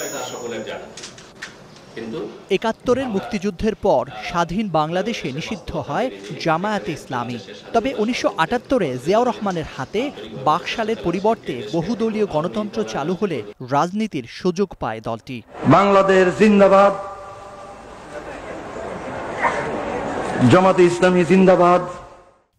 এটা সকলের জানা। কিন্তু ৭১-এর মুক্তিযুদ্ধের পর স্বাধীন বাংলাদেশে নিষিদ্ধ হয় জামায়াতে ইসলামী। তবে ১৯৭৮-এ জিয়াউর রহমানের হাতে বাকশালের পরিবর্তে বহুদলীয় গণতন্ত্র চালু হলে রাজনীতির সুযোগ পায় দলটি। বাংলাদেশ জিন্দাবাদ, জামায়াতে ইসলামী জিন্দাবাদ।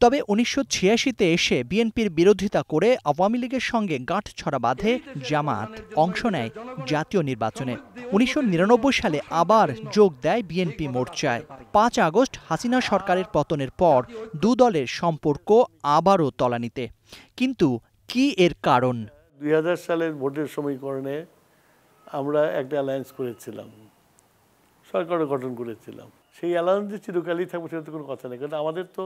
তবে ১৯৮৬-তে এসে বিএনপির বিরোধিতা করে আওয়ামী লীগের সঙ্গে গাঁটছড়া বাঁধে জামায়াত, অংশ নেয় জাতীয় নির্বাচনে। ১৯৯৯ সালে আবার যোগ দেয় বিএনপি মোর্চায়। ৫ আগস্ট হাসিনা সরকারের পতনের পর দু দলের সম্পর্ক আবারও তলানিতে। কিন্তু কি এর কারণ? ২০০০ সালের ভোটের সমীকরণে আমরা একটা অ্যালায়েন্স করেছিলাম, সরকারও গঠন করেছিলাম। সেই অ্যালায়েন্স যে চিরকালই থাকবে সেটা তো কোনো কথা নেই, কারণ আমাদের তো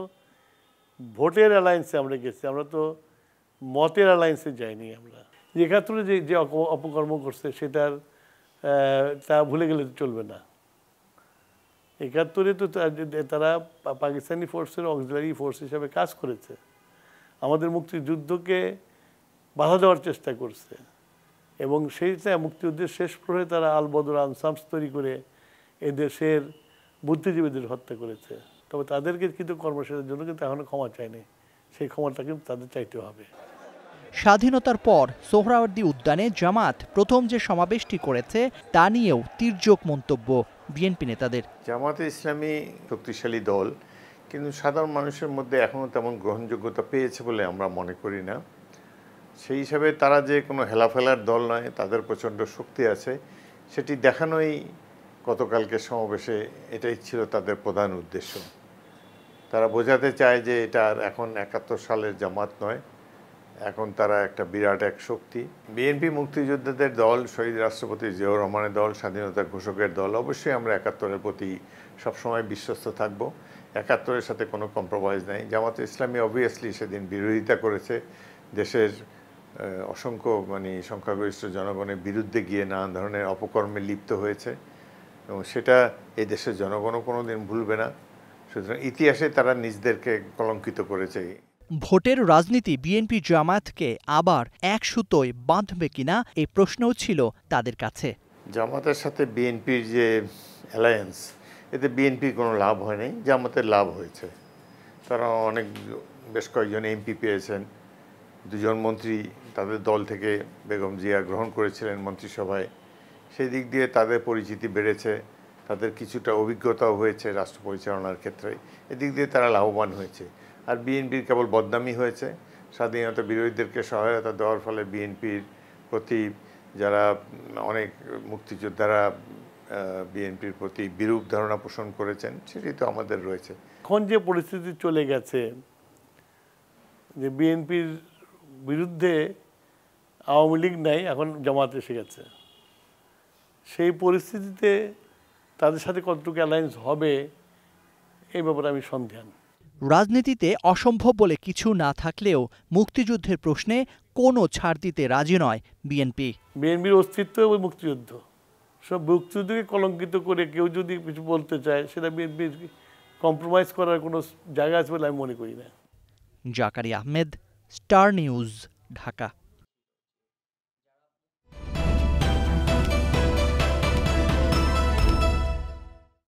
ভোটের অ্যালায়েন্সে আমরা গেছি, আমরা তো মতের অ্যালায়েন্সে যাইনি। আমরা যে ৭১-এ যে অপকর্ম করছে সেটার তা ভুলে গেলে তো চলবে না। ৭১-এ তো তারা পাকিস্তানি ফোর্সের অক্সিলারি ফোর্স হিসাবে কাজ করেছে, আমাদের মুক্তিযুদ্ধকে বাধা দেওয়ার চেষ্টা করছে, এবং সেইটা মুক্তিযুদ্ধের শেষ প্রহরে তারা আল বদর আনসামস তৈরি করে এদেশের বুদ্ধিজীবীদের হত্যা করেছে। তবে তাদেরকে কিন্তু কর্মসূচির জন্য কিন্তু এখনো ক্ষমা চায়নি, সেই ক্ষমাটা কিন্তু তাদের চাইতে হবে। স্বাধীনতার পর সোহরাওয়ার্দী উদ্যানে জামাত প্রথম যে সমাবেশটি করেছে তা নিয়েও তির্যক মন্তব্য বিএনপি নেতাদের। জামায়াতে ইসলামী শক্তিশালী দল, কিন্তু সাধারণ মানুষের মধ্যে এখনও তেমন গ্রহণযোগ্যতা পেয়েছে বলে আমরা মনে করি না। সেই হিসাবে তারা যে কোনো হেলাফেলার দল নয়, তাদের প্রচণ্ড শক্তি আছে, সেটি দেখানোই গতকালকে সমাবেশে এটাই ছিল তাদের প্রধান উদ্দেশ্য। তারা বোঝাতে চায় যে এটা আর এখন ৭১ সালের জামাত নয়, এখন তারা একটা বিরাট এক শক্তি। বিএনপি মুক্তিযোদ্ধাদের দল, শহীদ রাষ্ট্রপতি জিয়াউর রহমানের দল, স্বাধীনতা ঘোষকের দল। অবশ্যই আমরা ৭১-এর প্রতি সবসময় বিশ্বস্ত থাকব, ৭১-এর সাথে কোনো কম্প্রোমাইজ নাই। জামাতে ইসলামী অবভিয়াসলি সেদিন বিরোধিতা করেছে, দেশের অসংখ্য সংখ্যাগরিষ্ঠ জনগণের বিরুদ্ধে গিয়ে নানান ধরনের অপকর্মে লিপ্ত হয়েছে, এবং সেটা এই দেশের জনগণও কোনোদিন ভুলবে না। সুতরাং ইতিহাসে তারা নিজেদেরকে কলঙ্কিত করেছে। ভোটের রাজনীতি বিএনপি জামায়াতকে আবার এক সুতোয় বাঁধবে কিনা এই প্রশ্নও ছিল তাদের কাছে। জামাতের সাথে বিএনপির যে অ্যালায়েন্স, এতে বিএনপির কোনো লাভ হয়নি, জামাতের লাভ হয়েছে। তারা বেশ কয়েকজন এমপি পেয়েছেন, 2 জন মন্ত্রী তাদের দল থেকে বেগম জিয়া গ্রহণ করেছিলেন মন্ত্রিসভায়। সেই দিক দিয়ে তাদের পরিচিতি বেড়েছে, তাদের কিছুটা অভিজ্ঞতাও হয়েছে রাষ্ট্র পরিচালনার ক্ষেত্রে, এদিক দিয়ে তারা লাভবান হয়েছে। আর বিএনপির কেবল বদনামই হয়েছে। স্বাধীনতা বিরোধীদেরকে সহায়তা দেওয়ার ফলে বিএনপির প্রতি যারা অনেক মুক্তিযোদ্ধারা বিএনপির প্রতি বিরূপ ধারণা পোষণ করেছেন, সেটি তো আমাদের রয়েছে। এখন যে পরিস্থিতি চলে গেছে যে বিএনপির বিরুদ্ধে আওয়ামী লীগ নাই, এখন জামাত এসে গেছে, সেই পরিস্থিতিতে তাদের সাথে কতটুকু অ্যালায়েন্স হবে এই ব্যাপারে আমি সন্দেহান। রাজনীতিতে অসম্ভব বলে কিছু না থাকলেও মুক্তিযুদ্ধের প্রশ্নে কোনো ছাড় দিতে রাজি নয় বিএনপি। বিএনপির অস্তিত্ব ওই মুক্তিযুদ্ধ, সব মুক্তিযুদ্ধকে কলঙ্কিত করে কেউ যদি কিছু বলতে চায়, সেটা বিএনপির কম্প্রোমাইজ করার কোনো জায়গা আছে বলে আমি মনে করি না। Zakaria Ahmed, star news, Dhaka.